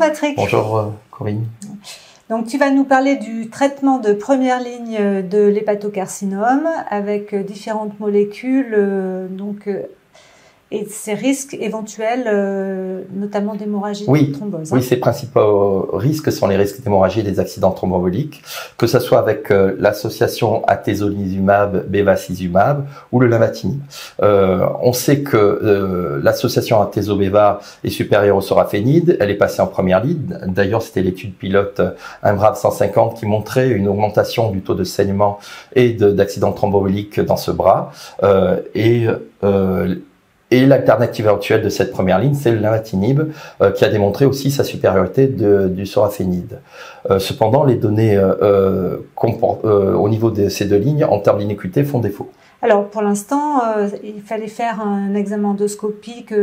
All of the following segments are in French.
Patrick. Bonjour Corinne. Donc tu vas nous parler du traitement de première ligne de l'hépatocarcinome avec différentes molécules et ces risques éventuels, notamment d'hémorragie de thrombose. Oui, ces principaux risques sont les risques d'hémorragie et des accidents thromboemboliques, que ce soit avec l'association atezolizumab, bevacizumab ou le lenvatinib. On sait que l'association atezo-beva est supérieure au sorafénib, elle est passée en première ligne. D'ailleurs, c'était l'étude pilote IMbrave 150 qui montrait une augmentation du taux de saignement et d'accidents thromboemboliques dans ce bras. Et l'alternative actuelle de cette première ligne, c'est le lenvatinib, qui a démontré aussi sa supériorité du sorafénib. Cependant, les données au niveau de ces deux lignes, en termes d'innocuité, font défaut. Alors, pour l'instant, il fallait faire un examen endoscopique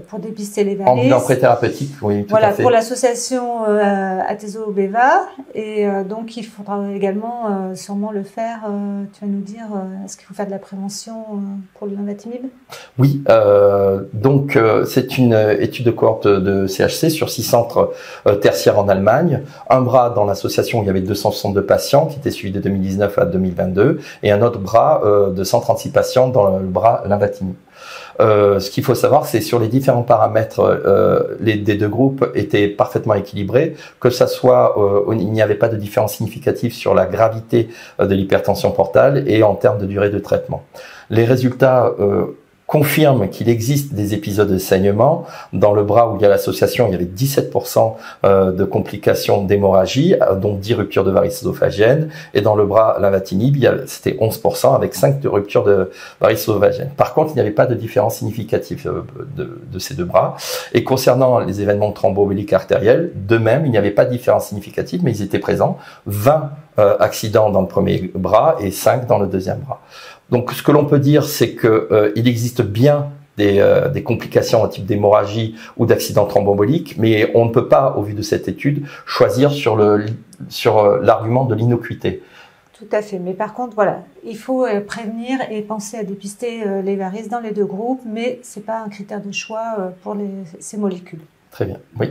pour dépister les varices. En bilan préthérapeutique, oui, tout à fait. Pour l'association atezo-beva. Et donc, il faudra également sûrement le faire. Tu vas nous dire, est-ce qu'il faut faire de la prévention pour le lenvatinib? Oui, donc c'est une étude de cohorte de CHC sur 6 centres tertiaires en Allemagne. Un bras dans l'association où il y avait 262 patients qui étaient suivis de 2019 à 2022 et un autre bras de 136 patients dans le bras lenvatinib. Ce qu'il faut savoir, c'est sur les différents paramètres, des deux groupes étaient parfaitement équilibrés, que ça soit, il n'y avait pas de différence significative sur la gravité de l'hypertension portale et en termes de durée de traitement. Les résultats confirme qu'il existe des épisodes de saignement. Dans le bras où il y a l'association, il y avait 17% de complications d'hémorragie, donc 10 ruptures de varices œsophagiennes. Et dans le bras lenvatinib, c'était 11% avec 5 ruptures de varices œsophagiennes. Par contre, il n'y avait pas de différence significative de ces deux bras. Et concernant les événements thromboemboliques artériels, de même, il n'y avait pas de différence significative, mais ils étaient présents. 20 accidents dans le premier bras et 5 dans le deuxième bras. Donc, ce que l'on peut dire, c'est que il existe bien des complications en type d'hémorragie ou d'accident thromboembolique, mais on ne peut pas, au vu de cette étude, choisir sur l'argument de l'innocuité. Tout à fait. Mais par contre, voilà, il faut prévenir et penser à dépister les varices dans les deux groupes, mais c'est pas un critère de choix pour ces molécules. Très bien. Oui.